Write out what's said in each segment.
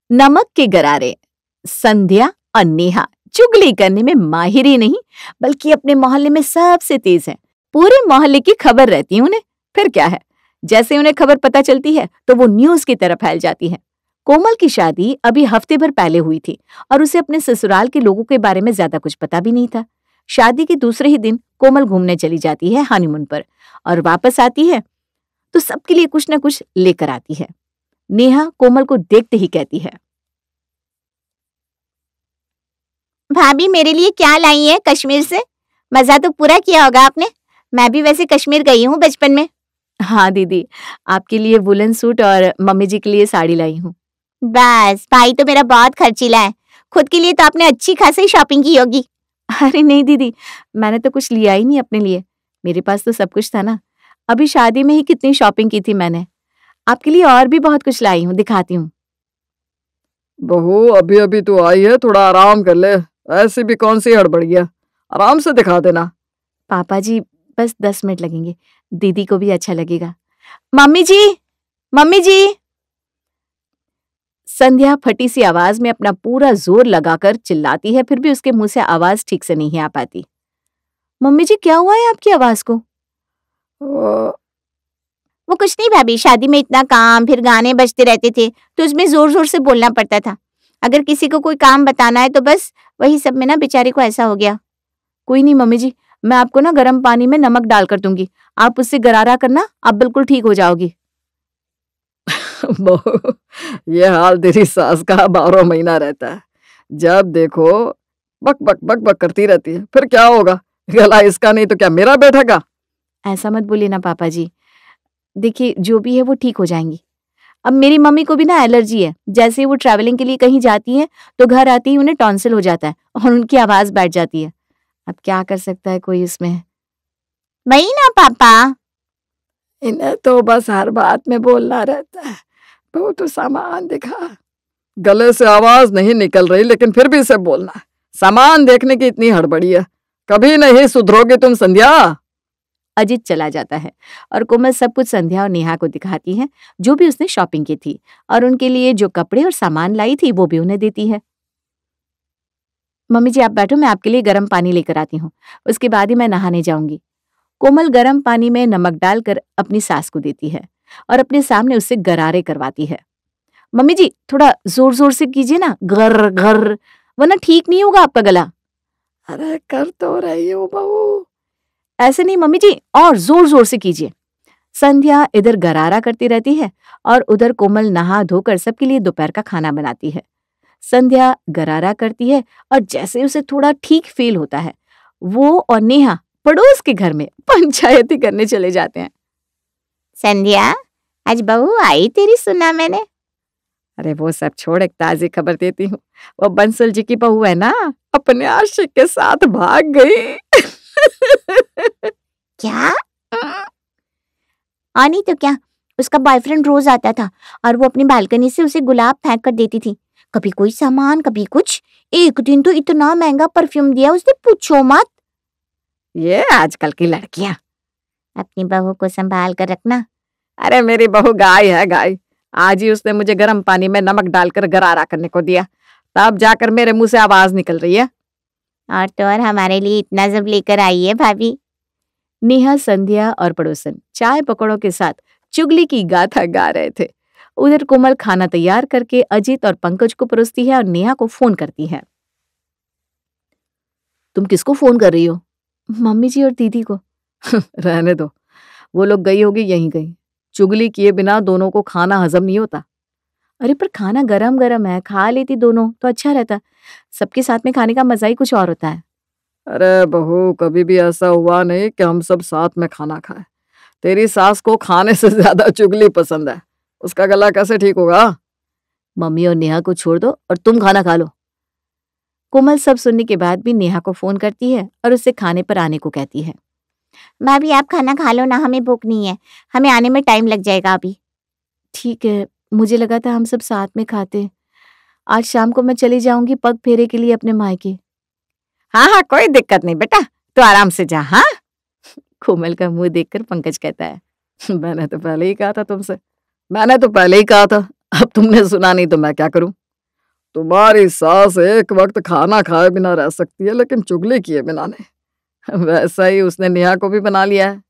नमक के गरारे। संध्या और नेहा चुगली करने में माहिर ही नहीं बल्कि अपने मोहल्ले में सबसे तेज है। पूरे मोहल्ले की खबर रहती है उन्हें। फिर क्या है, जैसे उन्हें खबर पता चलती है तो वो न्यूज की तरह फैल जाती है। कोमल की शादी अभी हफ्ते भर पहले हुई थी और उसे अपने ससुराल के लोगों के बारे में ज्यादा कुछ पता भी नहीं था। शादी के दूसरे ही दिन कोमल घूमने चली जाती है हनीमून पर और वापस आती है तो सबके लिए कुछ न कुछ लेकर आती है। नेहा कोमल को देखते ही कहती है, भाभी मेरे लिए क्या लाई है कश्मीर से? मजा तो पूरा किया होगा आपने। मैं भी वैसे कश्मीर गई हूँ बचपन में। हाँ दीदी, आपके लिए वुलन सूट और मम्मी जी के लिए साड़ी लाई हूँ। बस भाई तो मेरा बहुत खर्चीला है। खुद के लिए तो आपने अच्छी खासी शॉपिंग की होगी। अरे नहीं दीदी, मैंने तो कुछ लिया ही नहीं अपने लिए। मेरे पास तो सब कुछ था ना। अभी शादी में ही कितनी शॉपिंग की थी मैंने। आपके लिए और भी बहुत कुछ लाई हूँ, दिखाती हूँ। बहू अभी अभी तो आई है, थोड़ा आराम कर ले। ऐसी भी कौन सी हड़बड़िया, आराम से दिखा देना। पापा जी बस 10 मिनट लगेंगे, दीदी को भी अच्छा लगेगा। मम्मी जी, मम्मी जी। संध्या फटी सी आवाज में अपना पूरा जोर लगाकर चिल्लाती है, फिर भी उसके मुंह से आवाज ठीक से नहीं आ पाती। मम्मी जी क्या हुआ है आपकी आवाज को? वो कुछ नहीं भाभी, शादी में इतना काम, फिर गाने बजते रहते थे तो उसमें जोर जोर से बोलना पड़ता था। अगर किसी को कोई काम बताना है तो बस वही सब में ना बेचारे को ऐसा हो गया। कोई नहीं मम्मी जी, मैं आपको ना गर्म पानी में नमक डालकर दूंगी, आप उससे गरारा करना, आप बिल्कुल ठीक हो जाओगी। बहू ये हाल तेरी सास का 12 महीना रहता है। जब देखो बक बक बक बक करती रहती है। फिर क्या होगा, गला इसका नहीं तो क्या मेरा बैठेगा? ऐसा मत बोलिए ना पापा जी। देखिए जो भी है वो ठीक हो जाएंगी। अब मेरी मम्मी को भी ना एलर्जी है। जैसे वो ट्रैवलिंग के लिए कहीं जाती है तो घर आती ही उन्हें टॉन्सिल हो जाता है और उनकी आवाज बैठ जाती है। अब क्या कर सकता है कोई इसमें। वही ना पापा, इन्हें तो बस हर बात में बोलना रहता है। बहू तो सामान दिखा। गले से आवाज नहीं निकल रही लेकिन फिर भी इसे बोलना है। सामान देखने की इतनी हड़बड़ी है, कभी नहीं सुधरोगे तुम संध्या। अजित चला जाता है और कोमल सब कुछ संध्या और नेहा को दिखाती है, जो भी उसने शॉपिंग की थी और उनके लिए जो कपड़े और सामान लाई थी वो भी उन्हें देती है। मम्मी जी आप बैठो, मैं आपके लिए गर्म पानी लेकर आती हूँ, उसके बाद ही मैं नहाने जाऊंगी। कोमल गर्म पानी में नमक डालकर अपनी सास को देती है और अपने सामने उससे गरारे करवाती है। मम्मी जी थोड़ा जोर जोर से कीजिए ना, घर घर, वरना ठीक नहीं होगा आपका गला। अरे कर तो रही हूँ बहू। ऐसे नहीं मम्मी जी, और जोर जोर से कीजिए। संध्या इधर गरारा करती रहती है और उधर कोमल नहा धोकर सबके लिए दोपहर का खाना बनाती है। संध्या गरारा करती है और जैसे उसे थोड़ा ठीक फील होता है वो और नेहा पड़ोस के घर में पंचायती करने चले जाते हैं। संध्या आज बहू आई तेरी, सुना मैंने। अरे वो सब छोड़, एक ताजी खबर देती हूँ। वो बंसल जी की बहू है ना, अपने आशिक के साथ भाग गई। क्या? और नहीं तो क्या, उसका बॉयफ्रेंड रोज आता था और वो अपनी बालकनी से उसे गुलाब फेंक कर देती थी। कभी कोई सामान, कभी कुछ। एक दिन तो इतना महंगा परफ्यूम दिया उसने, पूछो मत। ये आजकल की लड़कियां। अपनी बहू को संभाल कर रखना। अरे मेरी बहू गाय है गाय। आज ही उसने मुझे गर्म पानी में नमक डालकर गरारा करने को दिया, तब जाकर मेरे मुंह से आवाज निकल रही है। और तो और हमारे लिए इतना सब लेकर आई है भाभी। नेहा, संध्या और पड़ोसन चाय पकौड़ों के साथ चुगली की गाथा गा रहे थे। उधर कोमल खाना तैयार करके अजित और पंकज को परोसती है और नेहा को फोन करती है। तुम किसको फोन कर रही हो? मम्मी जी और दीदी को। रहने दो, वो लोग गई होगी, यहीं गई। चुगली किए बिना दोनों को खाना हजम नहीं होता। अरे पर खाना गरम गरम है, खा लेती दोनों तो अच्छा रहता। सबके साथ में खाने का मजा ही कुछ और होता है। अरे बहू कभी भी ऐसा हुआ नहीं कि हम सब साथ में खाना खाएं। तेरी सास को खाने से ज्यादा चुगली पसंद है, उसका गला कैसे ठीक होगा? मम्मी और नेहा को छोड़ दो और तुम खाना खा लो। कोमल सब सुनने के बाद भी नेहा को फोन करती है और उससे खाने पर आने को कहती है। भाभी आप खाना खा लो ना, हमें भूख नहीं है, हमें आने में टाइम लग जाएगा अभी। ठीक है, मुझे लगा था हम सब साथ में खाते। आज शाम को मैं चली जाऊंगी पग फेरे के लिए अपने मायके। हाँ हाँ कोई दिक्कत नहीं बेटा, तो आराम से जा। हाँ, कोमल का मुंह देखकर पंकज कहता है, मैंने तो पहले ही कहा था तुमसे, मैंने तो पहले ही कहा था। अब तुमने सुना नहीं तो मैं क्या करूं? तुम्हारी सास एक वक्त खाना खाए बिना रह सकती है, लेकिन चुगली किए बिना नहीं। वैसा ही उसने नेहा को भी बना लिया है।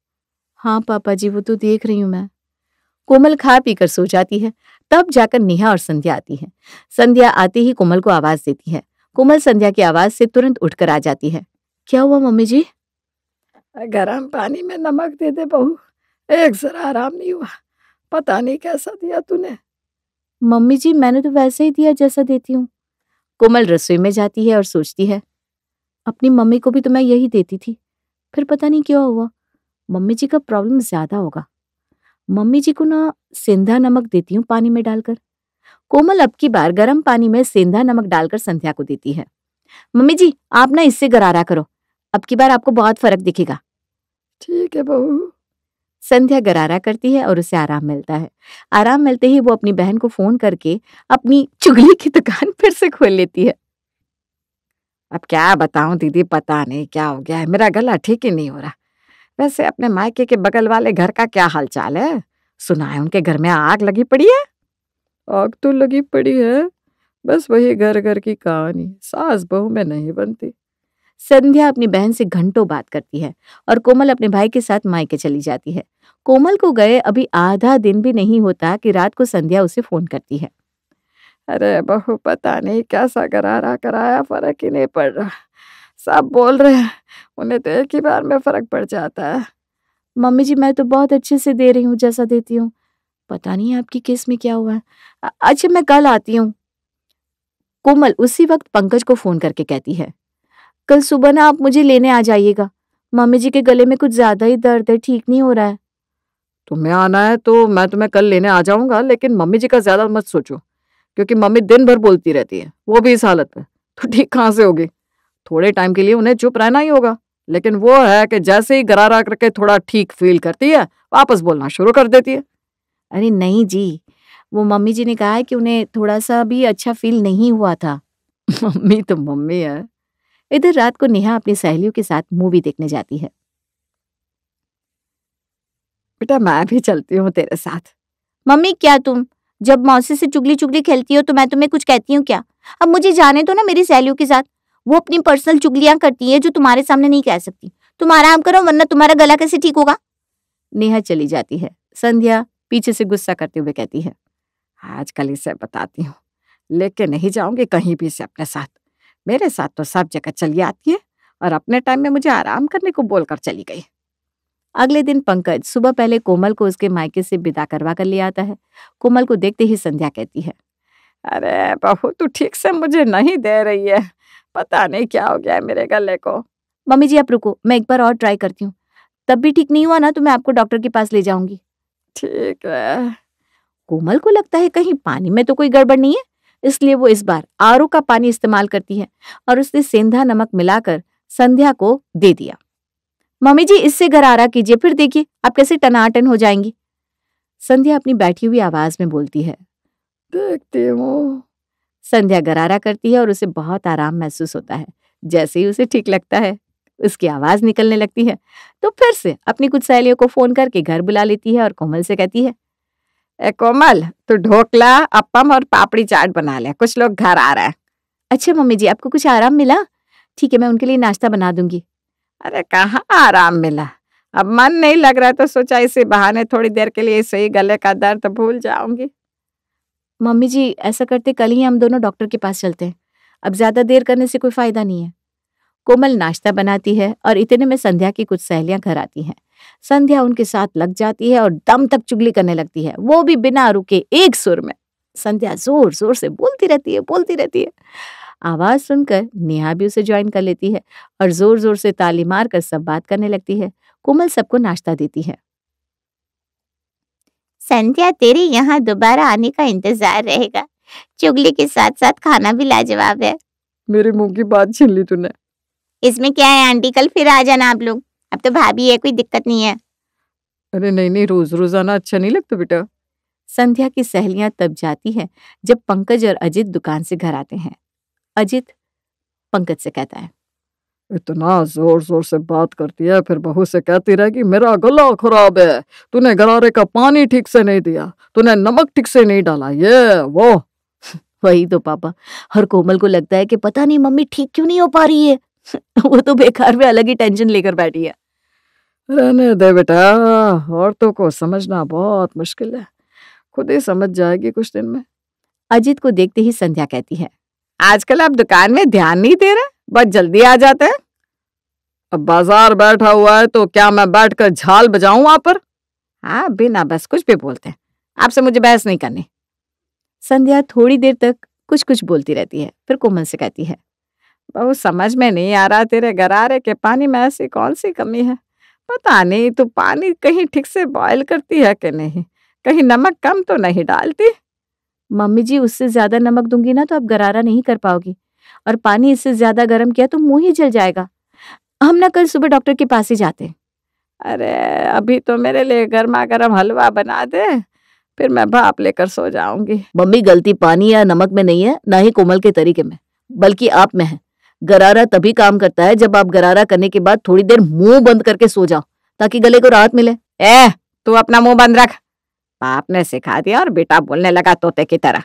हाँ पापा जी, वो तो देख रही हूं मैं। कोमल खा पीकर सो जाती है। तब जाकर नेहा और संध्या आती है। संध्या आते ही कोमल को आवाज देती है। कोमल संध्या की आवाज से तुरंत उठकर आ जाती है। क्या हुआ मम्मी जी? गरम पानी में नमक दे दे बहू, एक जरा आराम नहीं हुआ। पता नहीं कैसा दिया तूने। मम्मी जी, मैंने तो वैसे ही दिया जैसा देती हूँ। कोमल रसोई में जाती है और सोचती है, अपनी मम्मी को भी तो मैं यही देती थी, फिर पता नहीं क्या हुआ। मम्मी जी का प्रॉब्लम ज्यादा होगा। मम्मी जी को ना सेंधा नमक देती हूँ पानी में डालकर। कोमल अब की बार गर्म पानी में सेंधा नमक डालकर संध्या को देती है। मम्मी जी, आप ना इससे गरारा करो, अब की बार आपको बहुत फर्क दिखेगा। ठीक है बहू। संध्या गरारा करती है और उसे आराम मिलता है। आराम मिलते ही वो अपनी बहन को फोन करके अपनी चुगली की दुकान फिर से खोल लेती है। अब क्या बताऊं दीदी, पता नहीं क्या हो गया है, मेरा गला ठीक ही नहीं हो रहा। वैसे अपने मायके के बगल वाले घर का क्या हालचाल है? सुना है उनके घर में आग लगी पड़ी है। आग तो लगी पड़ी है, बस वही घर घर की कहानी, सास बहू में नहीं बनती। संध्या अपनी बहन से घंटों बात करती है और कोमल अपने भाई के साथ मायके चली जाती है। कोमल को गए अभी आधा दिन भी नहीं होता कि रात को संध्या उसे फोन करती है। अरे बहू, पता नहीं कैसा गरारा कराया, फर्क ही नहीं पड़ रहा। सब बोल रहे हैं उन्हें तो एक ही बार में फर्क पड़ जाता है। मम्मी जी, मैं तो बहुत अच्छे से दे रही हूँ जैसा देती हूँ, पता नहीं आपकी केस में क्या हुआ है। अच्छा, मैं कल आती हूँ। कोमल उसी वक्त पंकज को फोन करके कहती है, कल सुबह ना आप मुझे लेने आ जाइएगा। मम्मी जी के गले में कुछ ज्यादा ही दर्द है, ठीक नहीं हो रहा है। तुम्हें आना है तो मैं तुम्हें कल लेने आ जाऊंगा, लेकिन मम्मी जी का ज्यादा मत सोचो, क्योंकि मम्मी दिन भर बोलती रहती है, वो भी इस हालत में तो ठीक कहाँ से होगी। थोड़े टाइम के लिए उन्हें चुप रहना ही होगा, लेकिन वो है कि जैसे ही गरारा करके थोड़ा ठीक फील करती है, वापस बोलना शुरू कर देती है। अरे नहीं जी, वो मम्मी जी ने कहा है कि उन्हें थोड़ा सा भी अच्छा फील नहीं हुआ था। मम्मी तो मम्मी है। इधर रात को नेहा अपनी सहेलियों के साथ मूवी देखने जाती है। बेटा मैं भी चलती हूँ तेरे साथ। मम्मी, क्या तुम जब मौसी से चुगली चुगली खेलती हो तो मैं तुम्हें कुछ कहती हूँ क्या? अब मुझे जाने दो ना मेरी सहेलियों के साथ। वो अपनी पर्सनल चुगलियां करती है जो तुम्हारे सामने नहीं कह सकती। तुम आराम करो, वरना तुम्हारा गला कैसे ठीक होगा? नेहा चली जाती है। संध्या पीछे से गुस्सा करते हुए कहती है, आजकल इसे बताती हूँ, लेके नहीं जाऊंगी कहीं भी से अपने साथ। मेरे साथ तो सब जगह चली आती है और अपने टाइम में मुझे आराम करने को बोलकर चली गई। अगले दिन पंकज सुबह पहले कोमल को उसके मायके से विदा करवा कर ले आता है। कोमल को देखते ही संध्या कहती है, अरे बहू, तू ठीक से मुझे नहीं दे रही है, पता नहीं क्या हो गया है मेरे गले को। मम्मी जी आप रुको, मैं एक बार और ट्राई करती हूँ, तब भी ठीक नहीं हुआ ना तो मैं आपको डॉक्टर के पास ले जाऊंगी। ठीक है। कोमल को लगता है कहीं पानी में तो कोई गड़बड़ नहीं है, इसलिए वो इस बार आरओ का पानी इस्तेमाल करती है और उसने सेंधा नमक मिलाकर संध्या को दे दिया। मम्मी जी इससे गरारा कीजिए, फिर देखिए आप कैसे टनाटन हो जाएंगी। संध्या अपनी बैठी हुई आवाज में बोलती है। देखती हूँ। संध्या गरारा करती है और उसे बहुत आराम महसूस होता है। जैसे ही उसे ठीक लगता है, उसकी आवाज निकलने लगती है तो फिर से अपनी कुछ सहेलियों को फोन करके घर बुला लेती है और कोमल से कहती है, ए कोमल, तू ढोकला, अप्पम और पापड़ी चाट बना ले, कुछ लोग घर आ रहे हैं। अच्छा मम्मी जी, आपको कुछ आराम मिला? ठीक है, मैं उनके लिए नाश्ता बना दूंगी। अरे कहाँ आराम मिला, अब मन नहीं लग रहा तो सोचा इसी बहाने थोड़ी देर के लिए सही गले का दर्द भूल जाऊंगी। मम्मी जी ऐसा करते कल ही हम दोनों डॉक्टर के पास चलते हैं, अब ज्यादा देर करने से कोई फायदा नहीं है। कोमल नाश्ता बनाती है और इतने में संध्या की कुछ सहेलियां घर आती हैं। संध्या उनके साथ लग जाती है और दम तक चुगली करने लगती है, वो भी बिना रुके एक सुर में। संध्या जोर जोर से बोलती रहती है। आवाज सुनकर नेहा भी उसे ज्वाइन कर लेती है और जोर जोर से ताली मार कर सब बात करने लगती है। कोमल सबको नाश्ता देती है। संध्या, तेरे यहाँ दोबारा आने का इंतजार रहेगा। चुगली के साथ साथ खाना भी लाजवाब है। मेरे मुंह की बात छीन ली तूने। इसमें क्या है आंटी, कल फिर आ जाना आप लोग, अब तो भाभी है, कोई दिक्कत नहीं है। अरे नहीं, रोज रोज आना अच्छा नहीं लगता बेटा। संध्या की सहेलियां तब जाती है जब पंकज और अजित दुकान से घर आते हैं। अजित पंकज से कहता है, इतना जोर जोर से बात करती है, फिर बहू से कहती रहेगी मेरा गला खराब है, तूने गरारे का पानी ठीक से नहीं दिया, तूने नमक ठीक से नहीं डाला, ये वो। वही तो पापा, और कोमल को लगता है कि पता नहीं मम्मी ठीक क्यों नहीं हो पा रही है। वो तो बेकार में अलग ही टेंशन लेकर बैठी है। रहने दे बेटा, औरतों को समझना बहुत मुश्किल है, खुद ही समझ जाएगी कुछ दिन में। अजित को देखते ही संध्या कहती है, आजकल आप दुकान में ध्यान नहीं दे रहे, बहुत जल्दी आ जाते हैं। अब बाजार बैठा हुआ है तो क्या मैं बैठकर झाल बजाऊं वहां पर? हाँ, बिना बस कुछ भी बोलते हैं, आपसे मुझे बहस नहीं करनी। संध्या थोड़ी देर तक कुछ कुछ बोलती रहती है, फिर कोमल से कहती है, बहू समझ में नहीं आ रहा तेरे गरारे के पानी में ऐसी कौन सी कमी है। पता नहीं तू पानी कहीं ठीक से बॉयल करती है कि नहीं, कहीं नमक कम तो नहीं डालती। मम्मी जी, उससे ज्यादा नमक दूंगी ना तो आप गरारा नहीं कर पाओगी, और पानी इससे ज्यादा गर्म किया तो मुंह ही जल जाएगा। हम ना कल सुबह डॉक्टर के पास ही जाते हैं। अरे अभी तो मेरे लिए गर्मा गर्म हलवा बना दे, फिर मैं भाप लेकर सो जाऊंगी। मम्मी, गलती पानी या नमक में नहीं है, ना ही कोमल के तरीके में, बल्कि आप में है। गरारा तभी काम करता है जब आप गरारा करने के बाद थोड़ी देर मुंह बंद करके सो जाओ, ताकि गले को राहत मिले। तू अपना मुंह बंद रख। बाप ने सिखा दिया और बेटा बोलने लगा तोते की तरह।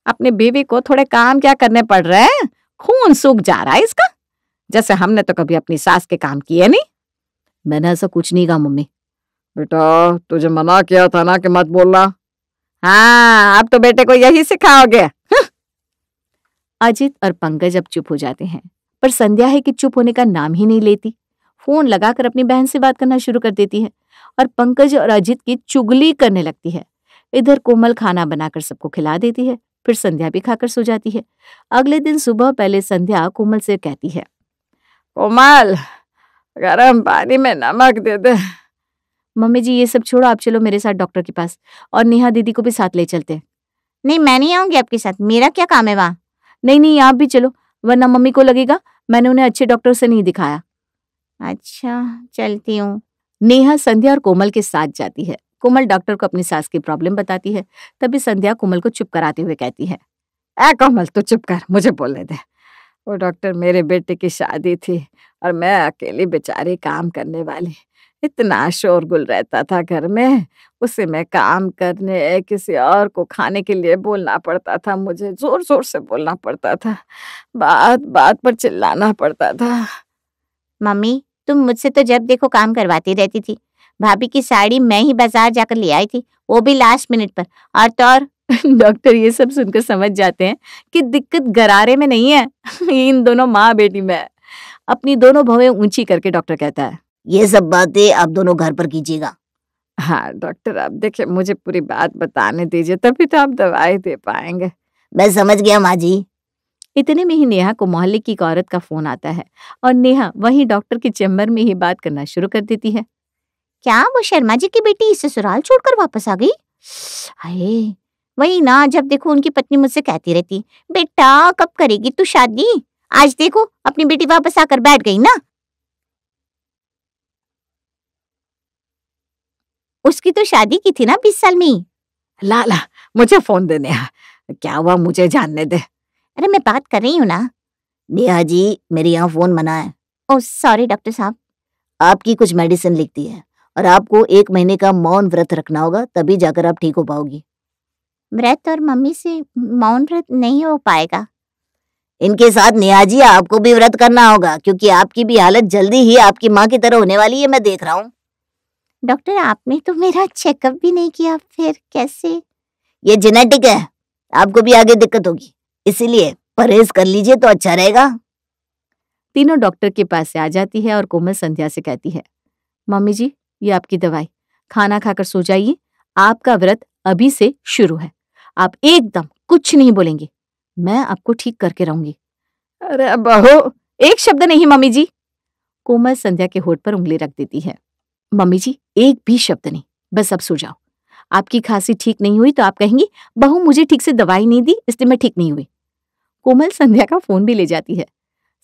अपनी बीवी को थोड़े काम क्या करने पड़ रहे हैं, खून सूख जा रहा है इसका, जैसे हमने तो कभी अपनी सास के काम किए नहीं। मैंने ऐसा कुछ नहीं कहा मम्मी। बेटा तुझे मना किया था ना कि मत बोलना। हाँ, अब तो बेटे को यही सिखाओगे। अजित और पंकज अब चुप हो जाते हैं, पर संध्या है कि चुप होने का नाम ही नहीं लेती। फोन लगाकर अपनी बहन से बात करना शुरू कर देती है और पंकज और अजित की चुगली करने लगती है। इधर कोमल खाना बनाकर सबको खिला देती है, फिर संध्या भी खाकर सो जाती है। अगले दिन सुबह पहले संध्या कोमल से कहती है, कोमल गरम पानी में नमक दे दे। मम्मी जी, ये सब छोड़ो, आप चलो मेरे साथ डॉक्टर के पास, और नेहा दीदी को भी साथ ले चलते हैं। नहीं, मैं नहीं आऊंगी आपके साथ, मेरा क्या काम है वहाँ। नहीं, आप भी चलो, वरना मम्मी को लगेगा मैंने उन्हें अच्छे डॉक्टर से नहीं दिखाया। अच्छा, चलती हूँ। नेहा संध्या और कोमल के साथ जाती है। कोमल डॉक्टर को अपनी सास की प्रॉब्लम बताती है। तभी संध्या कोमल को चुप कराते हुए कहती है, कोमल तू चुप कर, मुझे बोलने दे। वो डॉक्टर मेरे बेटे की शादी थी और मैं अकेली बेचारी काम करने वाली, इतना शोरगुल रहता था घर में, उसे मैं काम करने किसी और को खाने के लिए बोलना पड़ता था, मुझे जोर जोर से बोलना पड़ता था, बात बात पर चिल्लाना पड़ता था। मम्मी, तुम मुझसे तो जब देखो काम करवाती रहती थी। भाभी की साड़ी मैं ही बाजार जाकर ले आई थी, वो भी लास्ट मिनट पर। और तो और डॉक्टर ये सब सुनकर समझ जाते हैं कि दिक्कत गरारे में नहीं है, इन दोनों माँ बेटी में है। अपनी दोनों भवें ऊंची करके डॉक्टर कहता है, ये सब बातें आप दोनों घर पर कीजिएगा। हाँ डॉक्टर, आप देखिए मुझे पूरी बात बताने दीजिए, तभी तो आप दवाई दे पाएंगे। मैं समझ गया माँ जी। इतने में ही नेहा को मोहल्ले की एक औरत का फोन आता है और नेहा वहीं डॉक्टर के चैम्बर में ही बात करना शुरू कर देती है। क्या वो शर्मा जी की बेटी ससुराल छोड़कर वापस आ गई? हाय, वही ना, जब देखो उनकी पत्नी मुझसे कहती रहती, बेटा कब करेगी तू शादी। आज देखो अपनी बेटी वापस आकर बैठ गई ना। उसकी तो शादी की थी ना 20 साल में ही। ला मुझे फोन दे नेहा, क्या हुआ मुझे जानने दे। अरे मैं बात कर रही हूँ ना। नेहा जी, मेरे यहाँ फोन मना है। ओह सॉरी डॉक्टर साहब। आपकी कुछ मेडिसिन लिखती है और आपको 1 महीने का मौन व्रत रखना होगा, तभी जाकर आप ठीक हो पाओगी। व्रत और मम्मी से मौन व्रत नहीं हो पाएगा। इनके साथ नेहा जी आपको भी व्रत करना होगा, क्योंकि आपकी भी हालत जल्दी ही आपकी माँ की तरह होने वाली है, मैं देख रहा हूँ। डॉक्टर, आपने तो मेरा चेकअप भी नहीं किया, फिर कैसे? ये जेनेटिक है, आपको भी आगे दिक्कत होगी, इसीलिए परहेज कर लीजिए तो अच्छा रहेगा। तीनों डॉक्टर के पास से आ जाती है और कोमल संध्या से कहती है, मम्मी जी ये आपकी दवाई, खाना खाकर सो जाइए, आपका व्रत अभी से शुरू है, आप एकदम कुछ नहीं बोलेंगे, मैं आपको ठीक करके रहूंगी। अरे बहू, एक शब्द नहीं मम्मी जी। कोमल संध्या के होठ पर उंगली रख देती है। मम्मी जी एक भी शब्द नहीं, बस अब सो जाओ। आपकी खांसी ठीक नहीं हुई तो आप कहेंगी बहू मुझे ठीक से दवाई नहीं दी इसलिए मैं ठीक नहीं हुई। कोमल संध्या का फोन भी ले जाती है।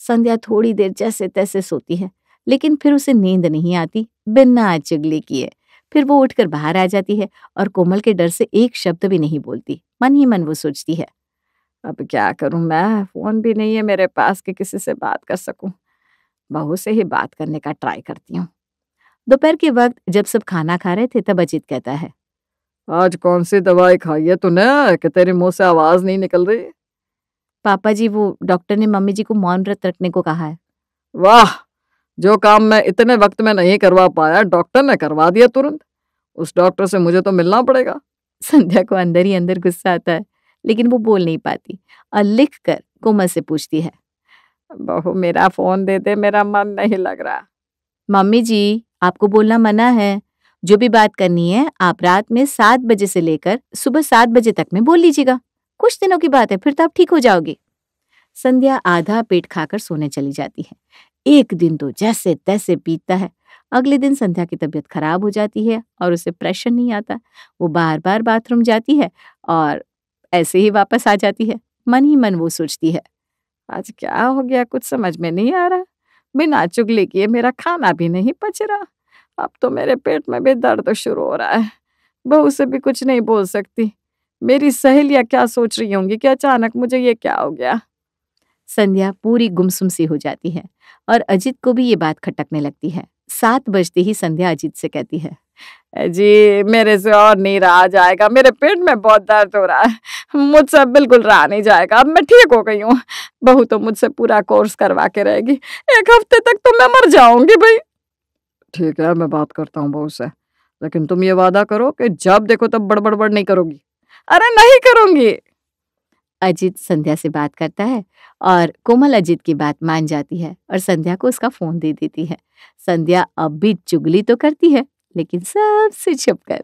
संध्या थोड़ी देर जैसे तैसे सोती है, लेकिन फिर उसे नींद नहीं आती बिना चुगली किए। फिर वो उठकर बाहर आ जाती है और कोमल के डर से एक शब्द भी नहीं बोलती। मन ही मन वो सोचती है, अब क्या करूं मैं, फोन भी नहीं है मेरे पास कि किसी से बात कर सकूं, बहू से ही बात करने का ट्राई करती हूँ। दोपहर के वक्त जब सब खाना खा रहे थे तब अजित कहता है, आज कौन सी दवाई खाई है तूने कि तेरे मुंह से आवाज नहीं निकल रही? पापा जी, वो डॉक्टर ने मम्मी जी को मौन व्रत रखने को कहा है। वाह, जो काम मैं इतने वक्त में नहीं करवा पाया डॉक्टर ने करवा दिया तुरंत। उस डॉक्टर से मुझे तो मिलना पड़ेगा। संध्या को अंदर ही अंदर गुस्सा आता है, लेकिन वो बोल नहीं पाती और लिख कर कोमल से पूछती है, बहू मेरा फोन दे दे, मेरा मन नहीं लग रहा। मम्मी जी, आपको बोलना मना है। जो भी बात करनी है आप रात में 7 बजे से लेकर सुबह 7 बजे तक में बोल लीजिएगा। कुछ दिनों की बात है, फिर तो आप ठीक हो जाओगे। संध्या आधा पेट खाकर सोने चली जाती है। एक दिन तो जैसे तैसे बीतता है। अगले दिन संध्या की तबीयत खराब हो जाती है और उसे प्रेशर नहीं आता। वो बार बार बाथरूम जाती है और ऐसे ही वापस आ जाती है। मन ही मन वो सोचती है, आज क्या हो गया, कुछ समझ में नहीं आ रहा। बिना चुगली किए मेरा खाना भी नहीं पच रहा। अब तो मेरे पेट में भी दर्द शुरू हो रहा है। बहू से भी कुछ नहीं बोल सकती। मेरी सहेलियां क्या सोच रही होंगी कि अचानक मुझे ये क्या हो गया। संध्या पूरी गुमसुम सी हो जाती है और अजित को भी ये बात खटकने लगती है। 7 बजते ही संध्या अजित से कहती है, जी मेरे से और नहीं रहा जाएगा, मेरे पेट में बहुत दर्द हो रहा है, मुझसे बिल्कुल रहा नहीं जाएगा। अब मैं ठीक हो गई हूँ। बहू तो मुझसे पूरा कोर्स करवा के रहेगी। 1 हफ्ते तक तो मैं मर जाऊंगी भाई। ठीक है, मैं बात करता हूँ बहू से, लेकिन तुम ये वादा करो कि जब देखो तब बड़बड़ नहीं करोगी। अरे नहीं करूंगी। अजित संध्या से बात करता है और कोमल अजित की बात मान जाती है और संध्या को उसका फोन दे देती है। संध्या अब भी चुगली तो करती है, लेकिन सबसे छुपकर।